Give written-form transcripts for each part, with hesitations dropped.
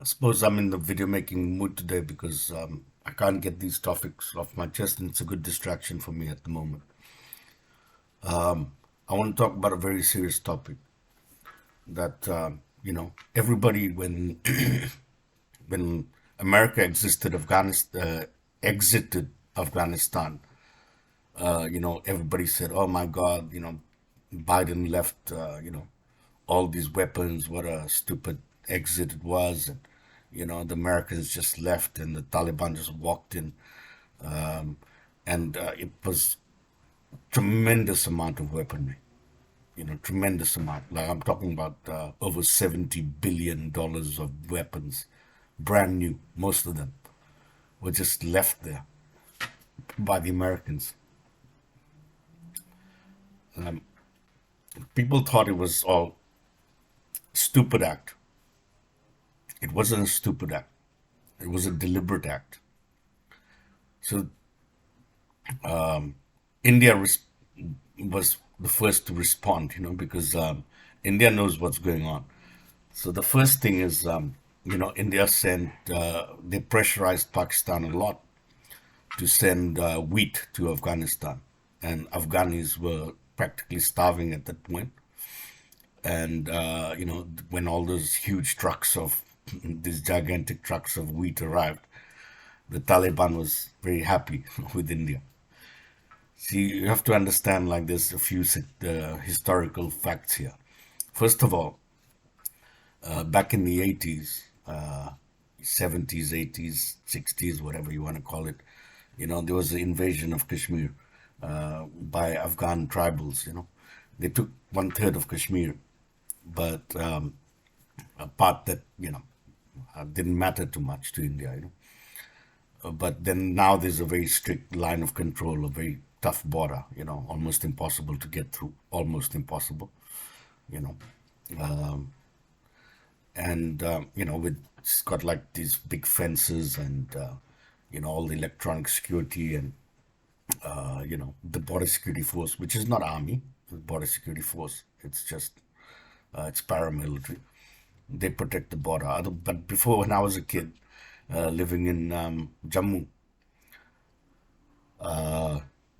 I suppose I'm in the video making mood today because I can't get these topics off my chest, and it's a good distraction for me at the moment. I want to talk about a very serious topic that everybody when America exited Afghanistan. Everybody said, "Oh my God, Biden left, all these weapons. What a stupid exit it was." And, the Americans just left and the Taliban just walked in. And it was tremendous amount of weaponry, tremendous amount. Like I'm talking about over $70 billion of weapons, brand new, most of them were just left there by the Americans. People thought it was all stupid act. It wasn't a stupid act. It was a deliberate act. So India was the first to respond, because India knows what's going on. So the first thing is, India they pressurized Pakistan a lot to send wheat to Afghanistan. And Afghanis were practically starving at that point. And, when all those huge trucks of, these gigantic trucks of wheat arrived, the Taliban was very happy with India. See, you have to understand, like, there's a few historical facts here. First of all, back in the 80s, 70s, 80s, 60s, whatever you want to call it, there was the invasion of Kashmir by Afghan tribals. They took one third of Kashmir, but a part that, didn't matter too much to India. But then now there's a very strict line of control, a very tough border, almost impossible to get through, almost impossible, you know. Um, and, it's got like these big fences and, all the electronic security and, the border security force, which is not army, the border security force. It's just, it's paramilitary. They protect the border. But before, when I was a kid, living in Jammu,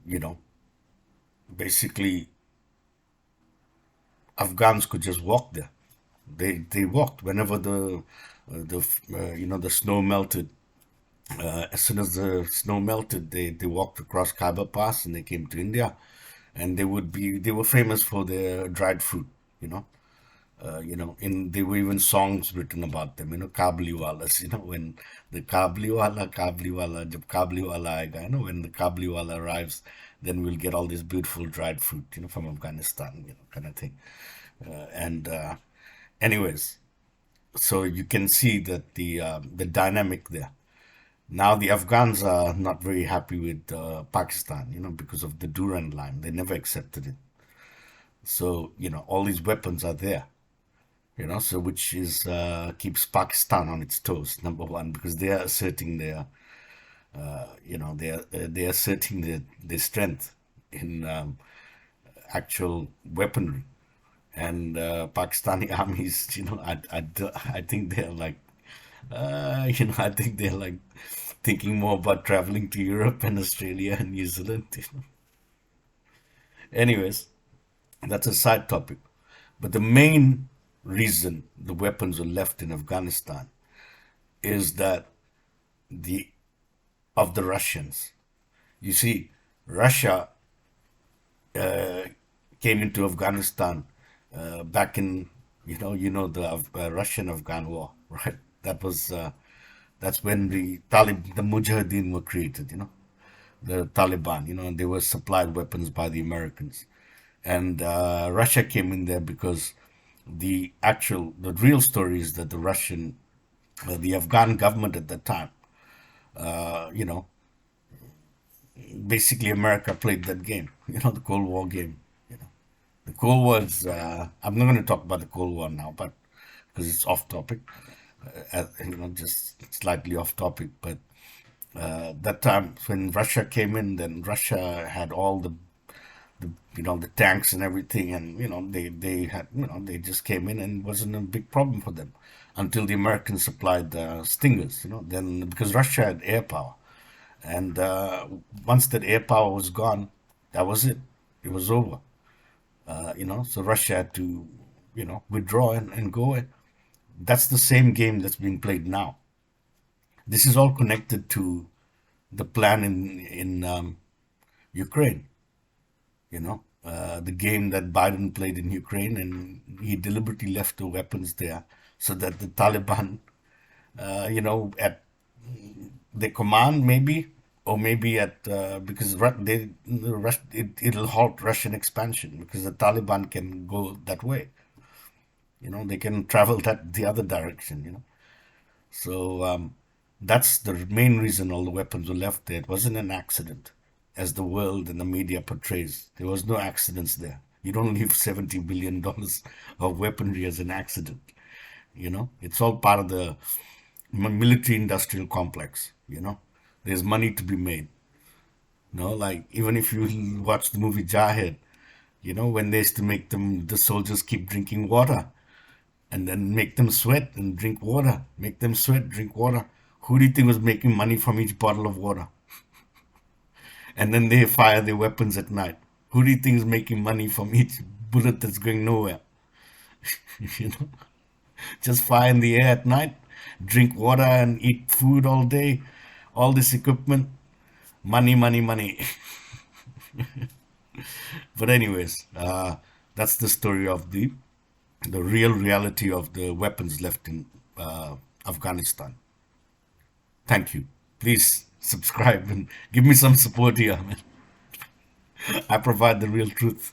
you know, basically Afghans could just walk there. They walked whenever the snow melted. As soon as the snow melted, they walked across Khyber Pass and they came to India, and they were famous for their dried fruit. You know, in there were even songs written about them. Kabliwalas. When the Kabliwala, jab Kabliwala aega. When the Kabliwala arrives, then we'll get all this beautiful dried fruit. From Afghanistan. Kind of thing. And anyways, so you can see that the dynamic there. Now the Afghans are not very happy with Pakistan, because of the Durand line. They never accepted it. So all these weapons are there, so which is keeps Pakistan on its toes. Number one, because they are asserting they are asserting their strength in actual weaponry. And Pakistani armies, I think they're like, I think they're like thinking more about traveling to Europe and Australia and New Zealand. Anyways, that's a side topic. But the main reason the weapons were left in Afghanistan is that the of the Russians. You see, Russia uh, came into Afghanistan back in the Russian-Afghan War, right? That's when the Mujahideen were created. The Taliban. And they were supplied weapons by the Americans, and Russia came in there because the real story is that the Afghan government at that time, you know, basically America played that game, the Cold War game. You know, the Cold War is. I'm not going to talk about the Cold War now, but because it's off topic, just slightly off topic. But that time when Russia came in, then Russia had all the tanks and everything, and they had they just came in and it wasn't a big problem for them until the Americans supplied Stingers. Then because Russia had air power, and once that air power was gone, that was it. It was over. So Russia had to withdraw and go away. That's the same game that's being played now. This is all connected to the plan in Ukraine. The game that Biden played in Ukraine, and he deliberately left the weapons there so that the Taliban, at their command, maybe, or maybe at because it'll halt Russian expansion because the Taliban can go that way. They can travel that the other direction. So that's the main reason all the weapons were left there. It wasn't an accident, as the world and the media portrays. There was no accidents there. You don't leave $70 billion of weaponry as an accident. It's all part of the military industrial complex. There's money to be made. Like even if you watch the movie Jarhead, when they used to make the soldiers keep drinking water and then make them sweat and drink water, make them sweat, drink water. Who do you think was making money from each bottle of water? And then they fire their weapons at night. Who do you think is making money from each bullet that's going nowhere? you know, just fire in the air at night, drink water and eat food all day, all this equipment, money, money, money. But anyways, that's the story of the real reality of the weapons left in Afghanistan. Thank you. Please subscribe and give me some support here, man. I provide the real truth.